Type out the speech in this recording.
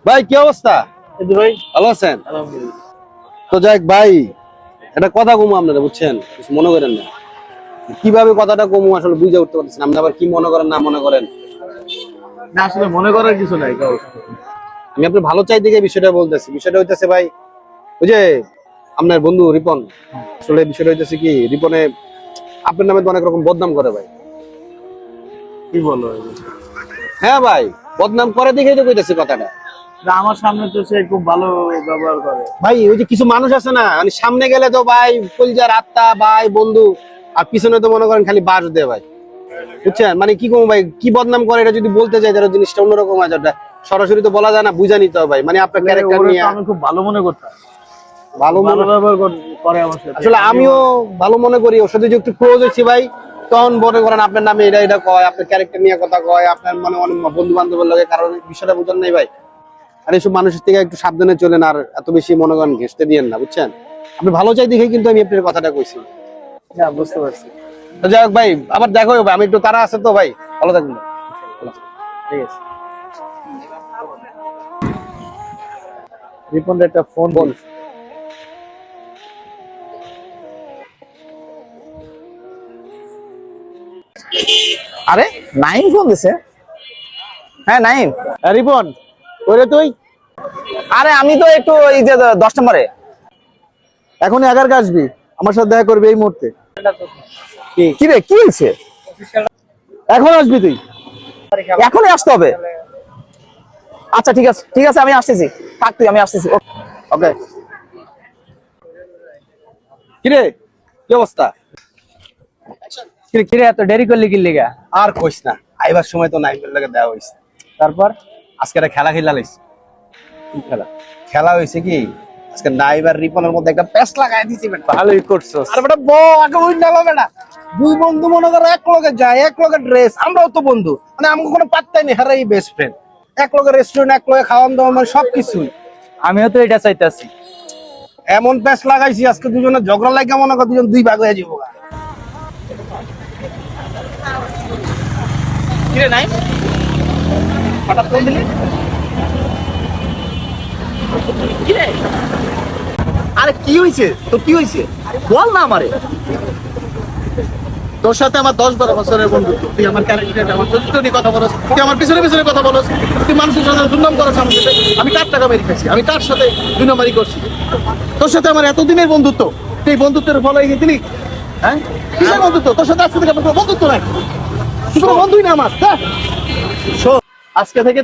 ভাই কি অবস্থা? ভাই ভালো আছেন? আলহামদুলিল্লাহ। তো যাই ভাই, একটা কথা কমু আপনারা, বুঝছেন? কিছু মনে করেন না। কিভাবে কথাটা কমু আসলে বুঝে উঠতে পারছেন, আপনি আবার কি মনে করেন না মনে করেন। না আসলে মনে করার কিছু নাই। আমি আপনার ভালো চাই দিকে বিষয়টা বলতেছি। বিষয়টা হইতেছে ভাই, ওই যে আপনার বন্ধু রিপন, আসলে বিষয়টা হইতেছে কি, রিপনে আপনার নামে তো অনেক রকম বদনাম করে ভাই। কি বলো? হ্যাঁ ভাই, বদনাম করে দেখেই তো কইতেছি কথাটা। না, আমার সামনে তো সে খুব ভালো ব্যবহার করে। ভাই ওই যে কিছু মানুষ আছে না, মানে সামনে গেলে তো ভাই কলজার আত্মা ভাই বন্ধু, আর পিছনে তো মনে করেন খালি বাস দেয় ভাই, বুঝছেন? মানে কি কম ভাই, কি বদনাম করে এটা যদি বলতে চাই তাহলে জিনিসটা অন্যরকম আছে। ওটা সরাসরি তো বলা যায় না, বুঝা নিতে হবে ভাই। মানে আপনার ক্যারেক্টার ওরে নিয়ে তো আমি খুব ভালো মনে করতাম, ভালো ভালো মনে, ব্যবহার করে আমার সাথে। আসলে আমিও ভালো মনে করি। ওর সাথে যে একটু ক্লোজ হয়েছি ভাই, তখন মনে করেন আপনার নামে এটা এটা কয়, আপনার ক্যারেক্টার নিয়ে কথা কয়, আপনার মানে অনেক বন্ধু বান্ধবের লাগে, কারণ বিষয়টা বুঝেন নাই ভাই। আর এইসব মানুষের থেকে একটু সাবধানে চলেন, আর এত বেশি মনে করেন ঘেঁষতে দিয়েন না, বুঝছেন? আপনি ভালো চাই দেখে কিন্তু আমি আপনার কথাটা কইছি। হ্যাঁ, বুঝতে পারছি। তো যাই হোক ভাই, আবার দেখো ভাই, আমি একটু তারা আছে তো ভাই, ভালো থাকবেন। ঠিক আছে। রিপন একটা ফোন বল। আরে নাইম ফোন দিছে। হ্যাঁ নাইম। রিপন, ওরে তুই আরে আমি তো একটু এই যে 10 নম্বরে। এখনই একার আসবি, আমার সাথে দেখা করবি এই মুহূর্তে। কি রে কি হয়েছে? এখন আসবি তুই? এখনই আসতে হবে? আচ্ছা ঠিক আছে ঠিক আছে, আমি আসতেছি। থাক তুই, আমি আসতেছি। ওকে। কিরে কি অবস্থা? কিরে এত দেরি করলি কি লিগা? আর কইস না, আইবার সময় তো নাইমের লাগে দেওয়া হইছে। তারপর আজকে একটা খেলা খেলা লাইছে। কি খেলা? খেলা হইছে কি, আজকে নাইম আর রিপনের মধ্যে একটা প্যাচ লাগাই দিছি বেটা। ভালোই করছস। আরে বেটা আগে ওই না বেটা, দুই বন্ধু মনে করো এক লগে যায়, এক লগে ড্রেস, আমরাও তো বন্ধু, মানে আমাকে কোনো পাত্তাই নেই, হারাই বেস্ট ফ্রেন্ড। এক লগে রেস্টুরেন্ট, এক লগে খাওয়ান দাওয়া, মানে সবকিছুই। আমিও তো এটা চাইতাছি। এমন প্যাচ লাগাইছি আজকে দুজনে ঝগড়া লাগে, মনে করো দুজন দুই ভাগ হয়ে যাবো। কিরে নাইম, হঠাৎ ফোন দিলি? কিরে আরে কি হয়েছে তো, কি হয়েছে বল না আমারে। তোর সাথে আমার 10-12 বছরের বন্ধুত্ব, তুই আমার ক্যারেক্টার, আমার চরিত্র নিয়ে কথা বলছ, তুই আমার পিছনে পিছনে কথা বলছ, তুই মানুষের সাথে দুর্নাম করছ আমার সাথে। আমি কার টাকা মেরে খাইছি, আমি কার সাথে দুই নম্বরই করছি? তোর সাথে আমার এতদিনের বন্ধুত্ব, তুই এই বন্ধুত্বের ফলো গেছিলি? হ্যাঁ কিসের বন্ধুত্ব? তোর সাথে আজকে থেকে আমার কোনো বন্ধুত্ব নাই, তুই কোনো বন্ধুই না আমার। হ্যাঁ, শোন, আজকে থেকে